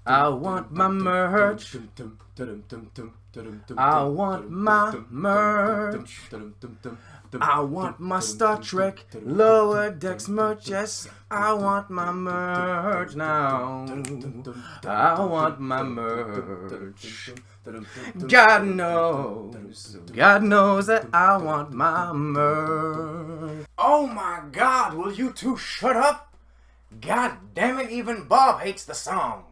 I want my merch. I want my merch. I want my Star Trek Lower Decks merch. Yes, I want my merch now. I want my merch. God knows that I want my merch. Oh my God, will you two shut up? God damn it, even Bob hates the song.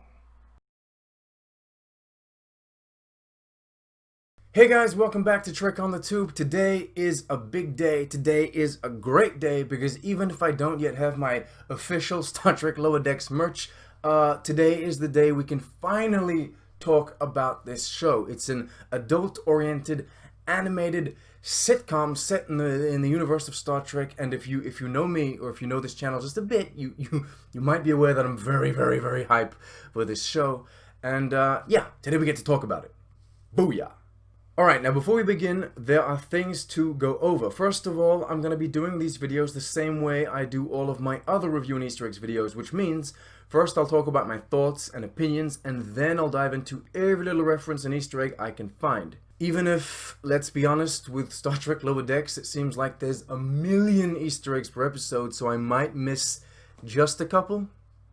Hey guys, welcome back to Trek on the Tube. Today is a big day. Today is a great day because even if I don't yet have my official Star Trek Lower Decks merch, today is the day we can finally talk about this show. It's an adult-oriented, animated sitcom set in the universe of Star Trek. And if you know me or if you know this channel just a bit, you might be aware that I'm very hype for this show. And yeah, today we get to talk about it. Booyah! Alright, now before we begin, there are things to go over. First of all, I'm going to be doing these videos the same way I do all of my other review and Easter eggs videos, which means first I'll talk about my thoughts and opinions, and then I'll dive into every little reference and Easter egg I can find. Even if, let's be honest, with Star Trek Lower Decks, it seems like there's a million Easter eggs per episode, so I might miss just a couple.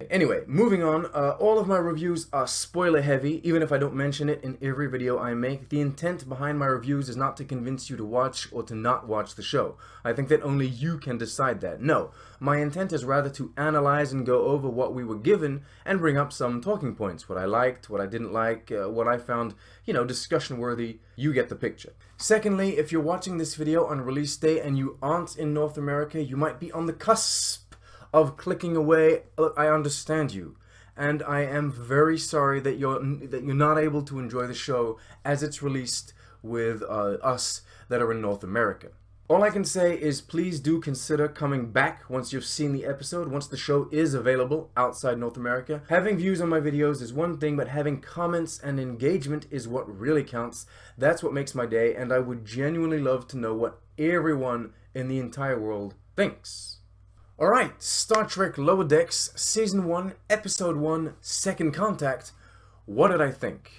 Anyway, moving on, all of my reviews are spoiler heavy, even if I don't mention it in every video I make. The intent behind my reviews is not to convince you to watch or to not watch the show. I think that only you can decide that. No, my intent is rather to analyze and go over what we were given and bring up some talking points. What I liked, what I didn't like, what I found, discussion worthy. You get the picture. Secondly, if you're watching this video on release day and you aren't in North America, you might be on the cusp of clicking away. Look, I understand you, and I am very sorry that you're not able to enjoy the show as it's released with us that are in North America. All I can say is please do consider coming back once you've seen the episode, once the show is available outside North America. Having views on my videos is one thing, but having comments and engagement is what really counts. That's what makes my day, and I would genuinely love to know what everyone in the entire world thinks. Alright, Star Trek Lower Decks, Season 1, Episode 1, Second Contact. What did I think?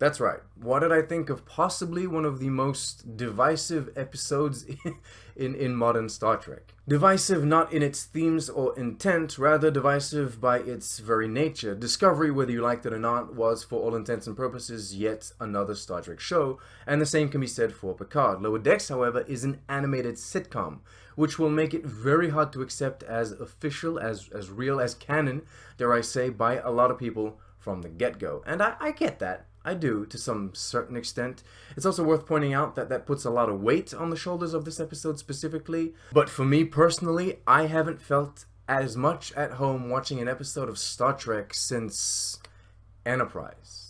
That's right, what did I think of possibly one of the most divisive episodes in modern Star Trek? Divisive not in its themes or intent, rather divisive by its very nature. Discovery, whether you liked it or not, was for all intents and purposes yet another Star Trek show, and the same can be said for Picard. Lower Decks, however, is an animated sitcom, which will make it very hard to accept as official, as real, as canon, dare I say, by a lot of people from the get-go. And I get that. I do, to some certain extent. It's also worth pointing out that that puts a lot of weight on the shoulders of this episode specifically. But for me personally, I haven't felt as much at home watching an episode of Star Trek since Enterprise.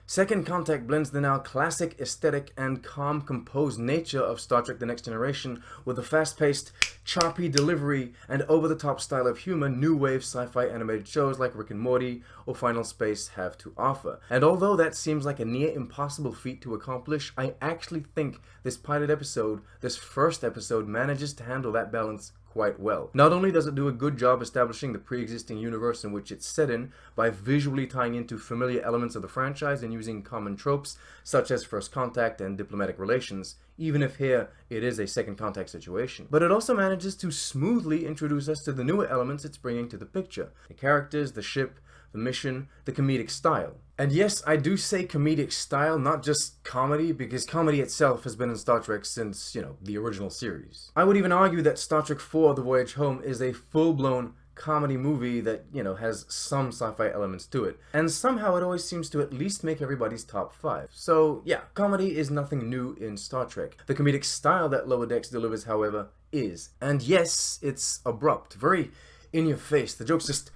Second Contact blends the now classic aesthetic and calm, composed nature of Star Trek The Next Generation with the fast-paced, choppy delivery and over-the-top style of humor new wave sci-fi animated shows like Rick and Morty or Final Space have to offer. And although that seems like a near impossible feat to accomplish, I actually think this pilot episode, this first episode, manages to handle that balance quite well. Not only does it do a good job establishing the pre-existing universe in which it's set in by visually tying into familiar elements of the franchise and using common tropes such as first contact and diplomatic relations, even if here it is a second contact situation. But it also manages to smoothly introduce us to the newer elements it's bringing to the picture. The characters, the ship, the mission, the comedic style. And yes, I do say comedic style, not just comedy, because comedy itself has been in Star Trek since, the original series. I would even argue that Star Trek IV: The Voyage Home is a full-blown comedy movie that, has some sci-fi elements to it. And somehow it always seems to at least make everybody's top 5. So yeah, comedy is nothing new in Star Trek. The comedic style that Lower Decks delivers, however, is. And yes, it's abrupt, very in your face. The jokes just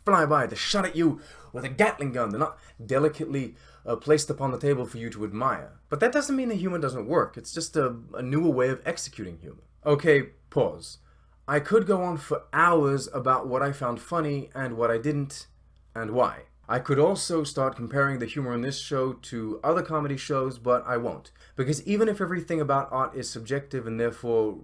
fly by. They're shot at you with a Gatling gun. They're not delicately placed upon the table for you to admire. But that doesn't mean the humor doesn't work. It's just a newer way of executing humor. Okay, pause. I could go on for hours about what I found funny and what I didn't, and why. I could also start comparing the humor in this show to other comedy shows, but I won't. Because even if everything about art is subjective and therefore,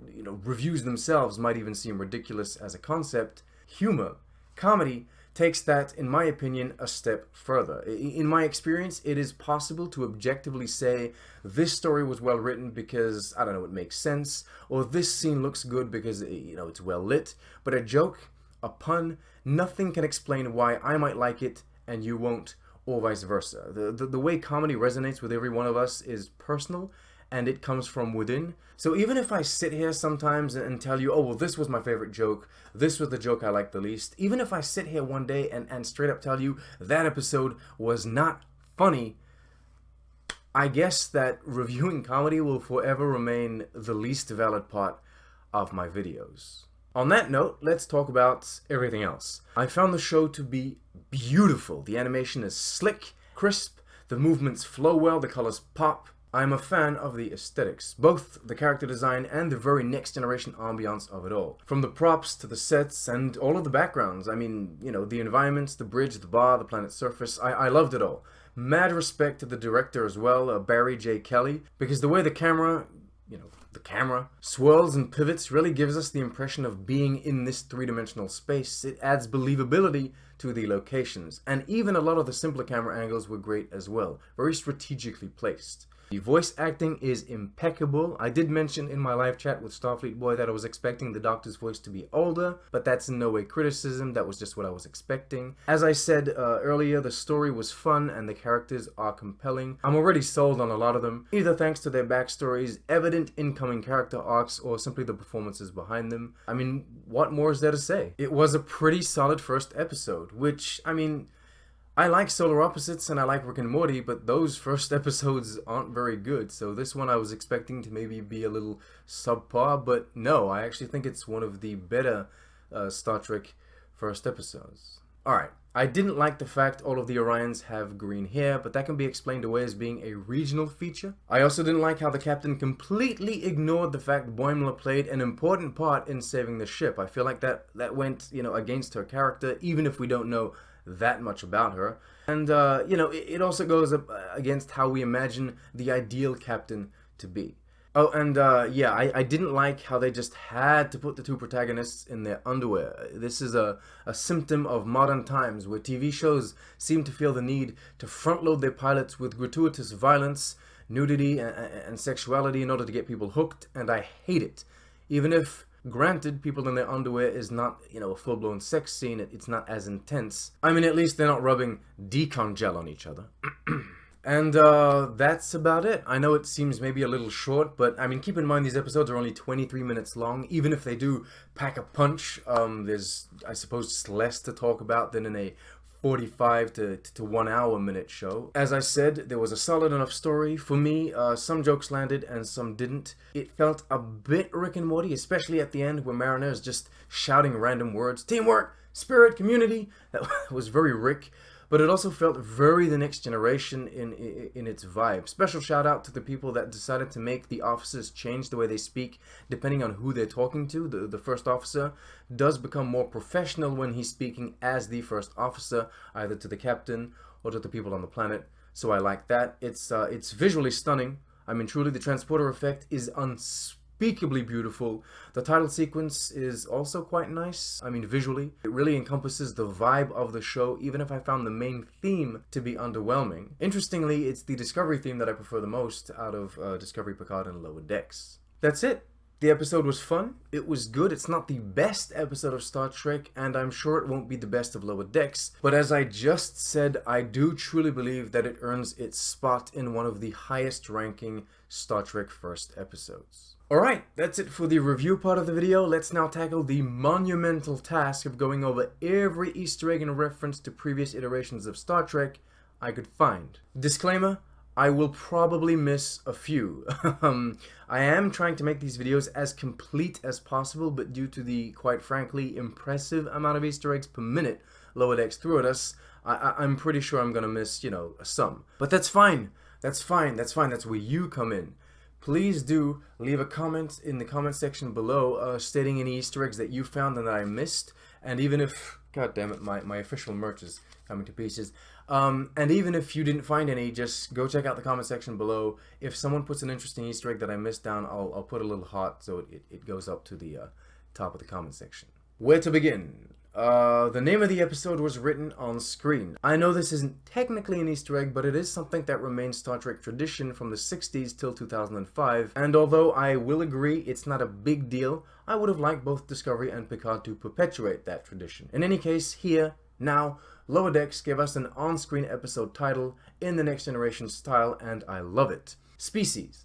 reviews themselves might even seem ridiculous as a concept, humor, comedy, takes that, in my opinion, a step further. In my experience, it is possible to objectively say this story was well written because, I don't know, it makes sense, or this scene looks good because, you know, it's well lit, but a joke, a pun, nothing can explain why I might like it and you won't, or vice versa. The way comedy resonates with every one of us is personal, and it comes from within. So even if I sit here sometimes and tell you, oh, well, this was my favorite joke, this was the joke I liked the least, even if I sit here one day and straight up tell you that episode was not funny, I guess that reviewing comedy will forever remain the least valid part of my videos. On that note, let's talk about everything else. I found the show to be beautiful. The animation is slick, crisp, the movements flow well, the colors pop. I'm a fan of the aesthetics, both the character design and the very next generation ambiance of it all. From the props to the sets and all of the backgrounds. I mean, you know, the environments, the bridge, the bar, the planet's surface. I loved it all. Mad respect to the director as well, Barry J. Kelly, because the way the camera swirls and pivots really gives us the impression of being in this three-dimensional space. It adds believability to the locations, and even a lot of the simpler camera angles were great as well, very strategically placed. The voice acting is impeccable. I did mention in my live chat with Starfleet Boy that I was expecting the Doctor's voice to be older, but that's in no way criticism, that was just what I was expecting. As I said earlier, the story was fun and the characters are compelling. I'm already sold on a lot of them, either thanks to their backstories, evident incoming character arcs, or simply the performances behind them. I mean, what more is there to say? It was a pretty solid first episode, which, I mean, I like Solar Opposites and I like Rick and Morty, but those first episodes aren't very good, so this one I was expecting to maybe be a little subpar, but no, I actually think it's one of the better Star Trek first episodes. Alright, I didn't like the fact all of the Orions have green hair, but that can be explained away as being a regional feature. I also didn't like how the captain completely ignored the fact Boimler played an important part in saving the ship. I feel like that went, you know, against her character, even if we don't know that much about her. And, you know, it also goes up against how we imagine the ideal captain to be. Oh, and, yeah, I didn't like how they just had to put the two protagonists in their underwear. This is a symptom of modern times, where TV shows seem to feel the need to front-load their pilots with gratuitous violence, nudity, and sexuality in order to get people hooked, and I hate it. Even if, granted, people in their underwear is not, you know, a full-blown sex scene, it's not as intense. I mean, at least they're not rubbing decon gel on each other. And, that's about it. I know it seems maybe a little short, but, I mean, keep in mind these episodes are only 23 minutes long. Even if they do pack a punch, there's, I suppose, just less to talk about than in a 45 to 1 hour minute show. As I said, there was a solid enough story. For me, some jokes landed and some didn't. It felt a bit Rick and Morty, especially at the end where Mariner is just shouting random words. Teamwork, spirit, community. That was very Rick. But it also felt very The Next Generation in its vibe. Special shout out to the people that decided to make the officers change the way they speak depending on who they're talking to. The first officer does become more professional when he's speaking as the first officer, either to the captain or to the people on the planet. So I like that. It's visually stunning. I mean, truly, the transporter effect is unspeakably beautiful. The title sequence is also quite nice. I mean, visually, it really encompasses the vibe of the show, even if I found the main theme to be underwhelming. Interestingly, it's the Discovery theme that I prefer the most out of Discovery, Picard, and Lower Decks. That's it. The episode was fun. It was good. It's not the best episode of Star Trek, and I'm sure it won't be the best of Lower Decks, but as I just said, I do truly believe that it earns its spot in one of the highest ranking Star Trek first episodes. Alright, that's it for the review part of the video. Let's now tackle the monumental task of going over every Easter egg and reference to previous iterations of Star Trek I could find. Disclaimer, I will probably miss a few. I am trying to make these videos as complete as possible, but due to the, quite frankly, impressive amount of Easter eggs per minute Lower Decks threw at us, I'm pretty sure I'm gonna miss, you know, some. But that's fine. That's fine. That's fine. That's where you come in. Please do leave a comment in the comment section below stating any Easter eggs that you found and that I missed. And even if, god damn it, my official merch is coming to pieces. And even if you didn't find any, just go check out the comment section below. If someone puts an interesting Easter egg that I missed down, I'll put a little heart so it goes up to the top of the comment section. Where to begin? The name of the episode was written on screen. I know this isn't technically an Easter egg, but it is something that remains Star Trek tradition from the 60s till 2005, and although I will agree it's not a big deal, I would have liked both Discovery and Picard to perpetuate that tradition. In any case, here, now, Lower Decks gave us an on-screen episode title in the Next Generation style, and I love it. Species.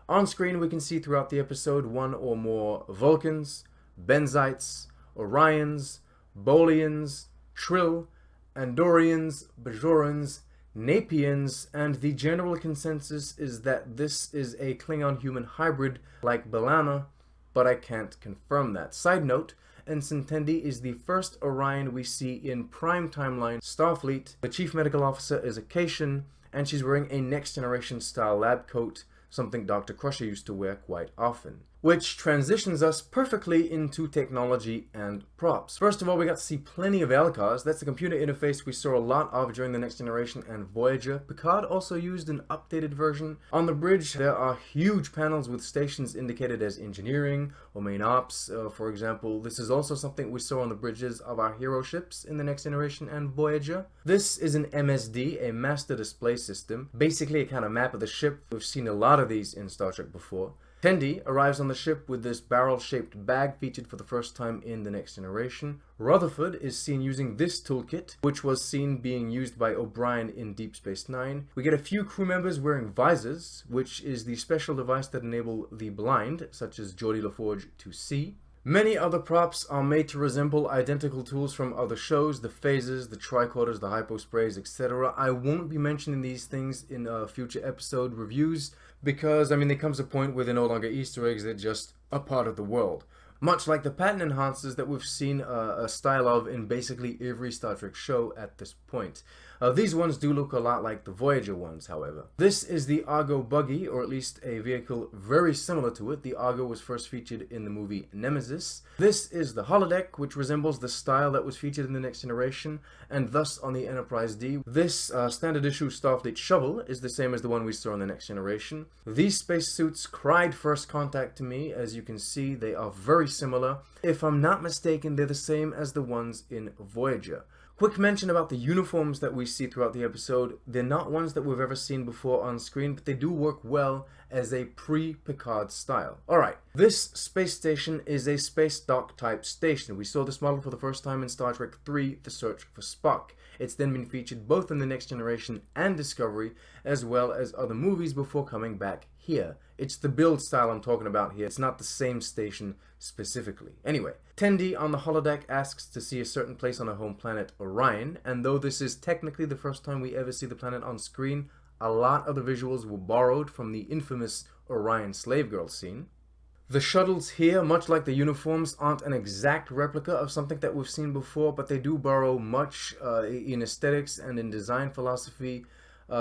On screen, we can see throughout the episode one or more Vulcans, Benzites, Orions, Bolians, Trill, Andorians, Bajorans, Napians, and the general consensus is that this is a Klingon-human hybrid like B'Elanna, but I can't confirm that. Side note, Ensign Tendi is the first Orion we see in Prime Timeline Starfleet. The Chief Medical Officer is a Cation, and she's wearing a Next Generation style lab coat, something Dr. Crusher used to wear quite often. Which transitions us perfectly into technology and props. First of all, we got to see plenty of LCARS. That's the computer interface we saw a lot of during the Next Generation and Voyager. Picard also used an updated version. On the bridge, there are huge panels with stations indicated as engineering or main ops, for example. This is also something we saw on the bridges of our hero ships in the Next Generation and Voyager. This is an MSD, a Master Display System. Basically a kind of map of the ship. We've seen a lot of these in Star Trek before. Tendi arrives on the ship with this barrel-shaped bag featured for the first time in the Next Generation. Rutherford is seen using this toolkit, which was seen being used by O'Brien in Deep Space Nine. We get a few crew members wearing visors, which is the special device that enable the blind, such as Geordi LaForge, to see. Many other props are made to resemble identical tools from other shows, the phasers, the tricorders, the hyposprays, etc. I won't be mentioning these things in future episode reviews because, I mean, there comes a point where they're no longer Easter eggs, they're just a part of the world. Much like the pattern enhancers that we've seen a style of in basically every Star Trek show at this point. These ones do look a lot like the Voyager ones, however. This is the Argo buggy, or at least a vehicle very similar to it. The Argo was first featured in the movie Nemesis. This is the holodeck, which resembles the style that was featured in the Next Generation, and thus on the Enterprise D. This standard issue Starfleet shovel is the same as the one we saw in the Next Generation. These spacesuits cried first contact to me. As you can see, they are very similar. If I'm not mistaken, they're the same as the ones in Voyager. Quick mention about the uniforms that we see throughout the episode. They're not ones that we've ever seen before on screen, but they do work well as a pre-Picard style. Alright, this space station is a space dock type station. We saw this model for the first time in Star Trek III, The Search for Spock. It's then been featured both in The Next Generation and Discovery, as well as other movies before coming back here. It's the build style I'm talking about here. It's not the same station specifically. Anyway, Tendi on the holodeck asks to see a certain place on her home planet, Orion, and though this is technically the first time we ever see the planet on screen, a lot of the visuals were borrowed from the infamous Orion slave girl scene. The shuttles here, much like the uniforms, aren't an exact replica of something that we've seen before, but they do borrow much in aesthetics and in design philosophy,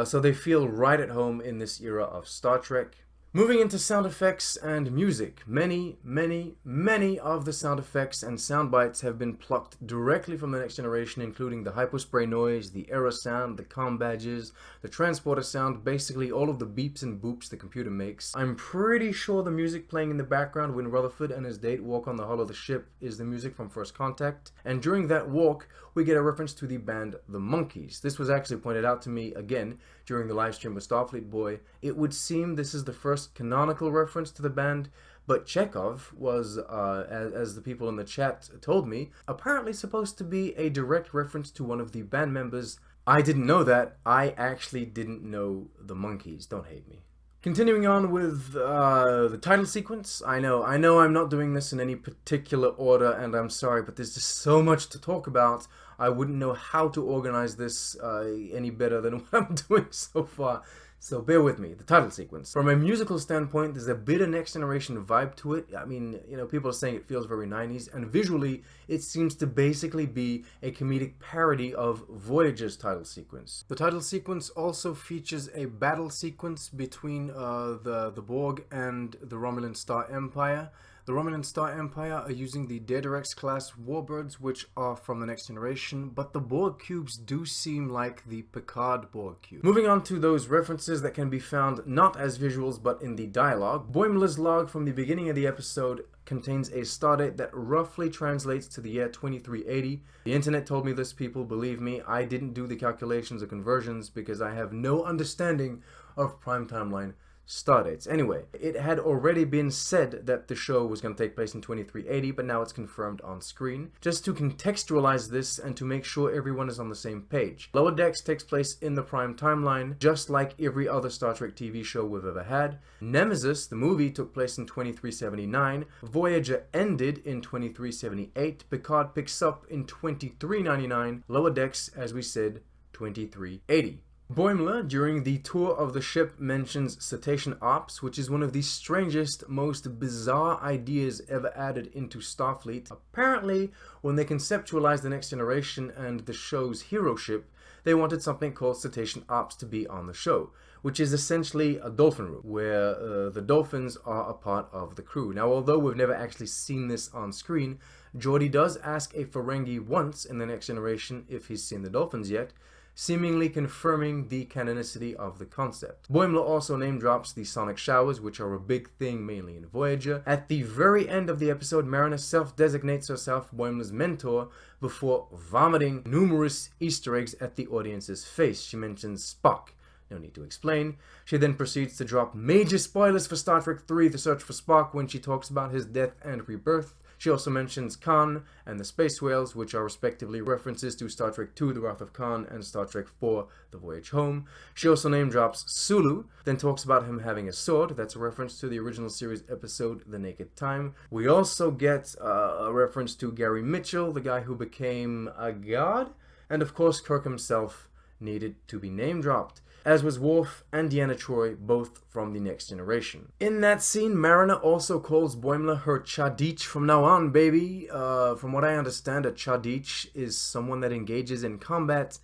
so they feel right at home in this era of Star Trek. Moving into sound effects and music, many of the sound effects and sound bites have been plucked directly from the Next Generation, including the hypospray noise, the error sound, the comm badges, the transporter sound, basically all of the beeps and boops the computer makes. I'm pretty sure the music playing in the background when Rutherford and his date walk on the hull of the ship is the music from First Contact, and during that walk we get a reference to the band The Monkees. This was actually pointed out to me again during the live stream of Starfleet Boy. It would seem this is the first canonical reference to the band, but Chekhov was, as the people in the chat told me, apparently supposed to be a direct reference to one of the band members. I didn't know that. I actually didn't know The Monkees. Don't hate me. Continuing on with the title sequence, I know I'm not doing this in any particular order, and I'm sorry, but there's just so much to talk about. I wouldn't know how to organize this any better than what I'm doing so far. So bear with me. The title sequence. From a musical standpoint, there's a bit of Next Generation vibe to it. I mean, you know, people are saying it feels very 90s, and visually, it seems to basically be a comedic parody of Voyager's title sequence. The title sequence also features a battle sequence between the Borg and the Romulan Star Empire. The Romulan Star Empire are using the Daedarex class warbirds, which are from the Next Generation, but the Borg cubes do seem like the Picard Borg cube. Moving on to those references that can be found not as visuals but in the dialogue, Boimler's log from the beginning of the episode contains a stardate that roughly translates to the year 2380. The internet told me this, people, believe me, I didn't do the calculations or conversions because I have no understanding of prime timeline stardates. Anyway, it had already been said that the show was going to take place in 2380, but now it's confirmed on screen. Just to contextualize this and to make sure everyone is on the same page. Lower Decks takes place in the prime timeline, just like every other Star Trek TV show we've ever had. Nemesis, the movie, took place in 2379. Voyager ended in 2378. Picard picks up in 2399. Lower Decks, as we said, 2380. Boimler, during the tour of the ship, mentions cetacean ops, which is one of the strangest, most bizarre ideas ever added into Starfleet. Apparently, when they conceptualized the Next Generation and the show's hero ship, they wanted something called cetacean ops to be on the show, which is essentially a dolphin room, where the dolphins are a part of the crew. Now, although we've never actually seen this on screen, Geordi does ask a Ferengi once in the Next Generation if he's seen the dolphins yet, seemingly confirming the canonicity of the concept. Boimler also name drops the sonic showers, which are a big thing mainly in Voyager. At the very end of the episode, Mariner self-designates herself Boimler's mentor before vomiting numerous Easter eggs at the audience's face. She mentions Spock. No need to explain. She then proceeds to drop major spoilers for Star Trek III: The Search for Spock when she talks about his death and rebirth. She also mentions Khan and the space whales, which are respectively references to Star Trek II: The Wrath of Khan and Star Trek IV: The Voyage Home. She also name drops Sulu, then talks about him having a sword. That's a reference to the original series episode The Naked Time. We also get a reference to Gary Mitchell, the guy who became a god. And of course, Kirk himself needed to be name dropped, as was Worf and Deanna Troi, both from the Next Generation. In that scene, Mariner also calls Boimler her Chadich from now on, baby. From what I understand, a Chadich is someone that engages in combat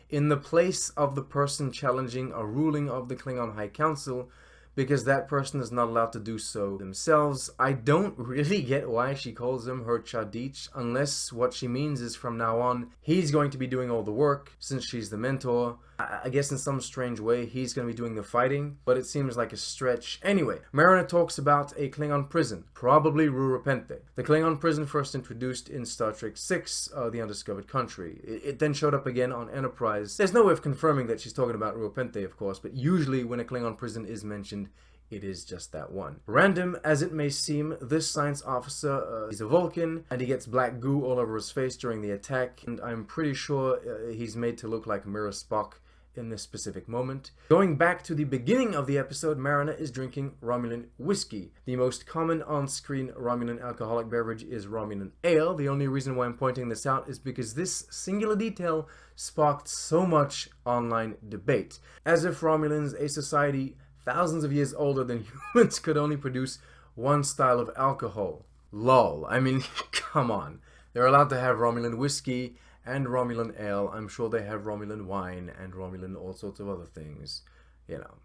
in the place of the person challenging a ruling of the Klingon High Council, because that person is not allowed to do so themselves. I don't really get why she calls him her Chadich, unless what she means is from now on, he's going to be doing all the work, since she's the mentor. I guess in some strange way, he's going to be doing the fighting, but it seems like a stretch. Anyway, Mariner talks about a Klingon prison, probably Rurapente. The Klingon prison first introduced in Star Trek VI, The Undiscovered Country. It then showed up again on Enterprise. There's no way of confirming that she's talking about Rurapente, of course, but usually when a Klingon prison is mentioned, it is just that one. Random as it may seem, this science officer, he's a Vulcan, and he gets black goo all over his face during the attack, and I'm pretty sure he's made to look like Mirror Spock in this specific moment. Going back to the beginning of the episode, Mariner is drinking Romulan whiskey. The most common on-screen Romulan alcoholic beverage is Romulan ale. The only reason why I'm pointing this out is because this singular detail sparked so much online debate. As if Romulans, a society thousands of years older than humans, could only produce one style of alcohol. Lol. I mean, come on. They're allowed to have Romulan whiskey and Romulan ale. I'm sure they have Romulan wine and Romulan all sorts of other things. You know,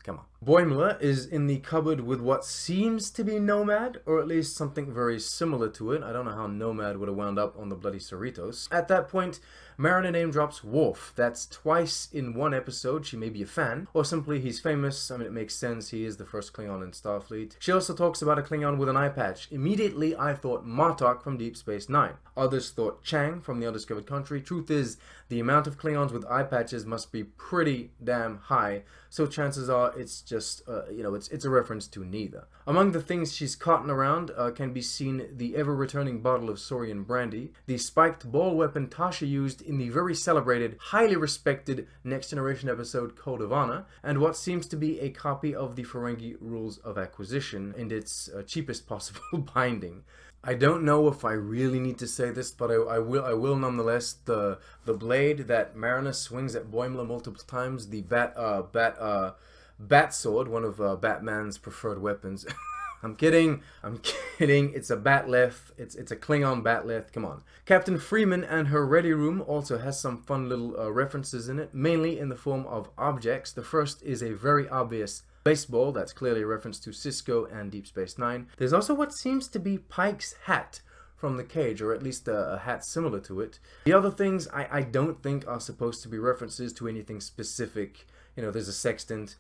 come on. Boimler is in the cupboard with what seems to be Nomad, or at least something very similar to it. I don't know how Nomad would have wound up on the bloody Cerritos. At that point, Mariner name drops Worf. That's twice in one episode. She may be a fan, or simply he's famous. I mean, it makes sense. He is the first Klingon in Starfleet. She also talks about a Klingon with an eye patch. Immediately, I thought Martok from Deep Space Nine. Others thought Chang from The Undiscovered Country. Truth is, the amount of Klingons with eye patches must be pretty damn high, so chances are it's just, it's a reference to neither. Among the things she's carting around can be seen the ever-returning bottle of Saurian brandy, the spiked ball weapon Tasha used in the very celebrated, highly respected Next Generation episode Code of Honor, and what seems to be a copy of the Ferengi Rules of Acquisition in its cheapest possible binding. I don't know if I really need to say this, but I will nonetheless. The blade that Mariner swings at Boimler multiple times, the bat sword, one of Batman's preferred weapons. I'm kidding. It's a batleth. It's a Klingon batleth. Come on. Captain Freeman and her ready room also has some fun little references in it, mainly in the form of objects. The first is a very obvious baseball, that's clearly a reference to Cisco and Deep Space Nine. There's also what seems to be Pike's hat from the cage, or at least a hat similar to it. The other things I don't think are supposed to be references to anything specific. You know, there's a sextant,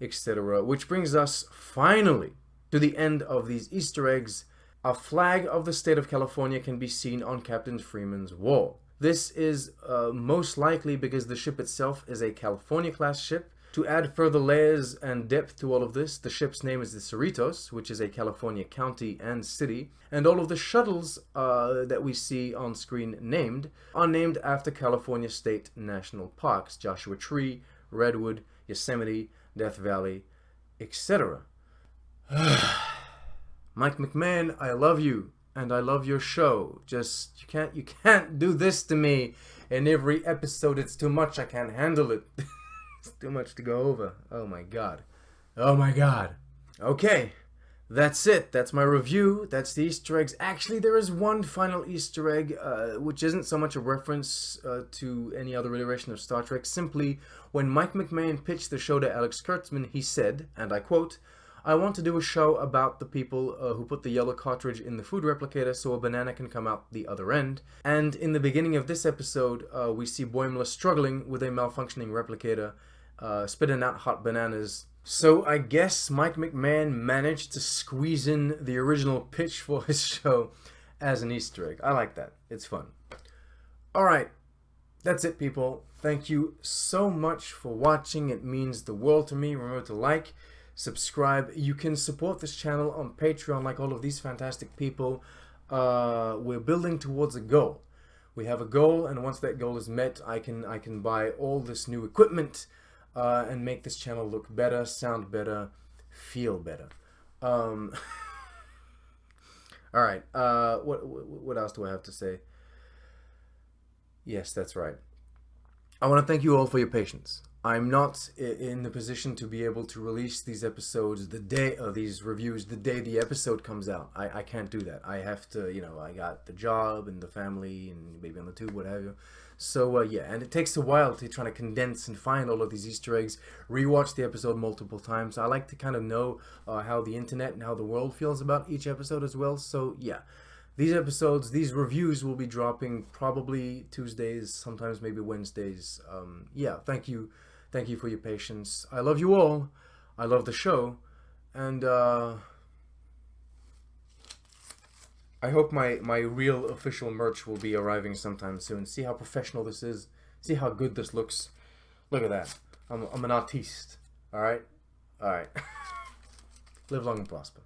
etc. Which brings us finally to the end of these Easter eggs. A flag of the state of California can be seen on Captain Freeman's wall. This is most likely because the ship itself is a California-class ship. To add further layers and depth to all of this, the ship's name is the Cerritos, which is a California county and city, and all of the shuttles that we see on screen named are named after California state national parks: Joshua Tree, Redwood, Yosemite, Death Valley, etc. Mike McMahon, I love you, and I love your show. Just, you can't do this to me in every episode. It's too much. I can't handle it. It's too much to go over. Oh my god. Oh my god. Okay, that's it. That's my review. That's the Easter eggs. Actually, there is one final Easter egg, which isn't so much a reference to any other iteration of Star Trek. Simply, when Mike McMahon pitched the show to Alex Kurtzman, he said, and I quote, "I want to do a show about the people who put the yellow cartridge in the food replicator so a banana can come out the other end." And in the beginning of this episode, we see Boimler struggling with a malfunctioning replicator, spitting out hot bananas. So I guess Mike McMahon managed to squeeze in the original pitch for his show as an Easter egg. I like that. It's fun. Alright, that's it, people. Thank you so much for watching. It means the world to me. Remember to like, subscribe. You can support this channel on Patreon like all of these fantastic people. We're building towards a goal. We have a goal, and once that goal is met, I can buy all this new equipment and make this channel look better, sound better, feel better. All right. What else do I have to say? Yes, that's right. I want to thank you all for your patience. I'm not in the position to be able to release these episodes the day of these reviews the day the episode comes out. I can't do that. I have to, you know, I got the job and the family and baby on the tube, what have you. So yeah, and it takes a while to try to condense and find all of these Easter eggs, rewatch the episode multiple times. I like to kind of know how the internet and how the world feels about each episode as well. So yeah, these episodes, these reviews will be dropping probably Tuesdays, sometimes maybe Wednesdays. Yeah, thank you for your patience. I love you all. I love the show, and I hope my real official merch will be arriving sometime soon. See how professional this is. See how good this looks. Look at that. I'm an artiste. All right. Live long and prosper.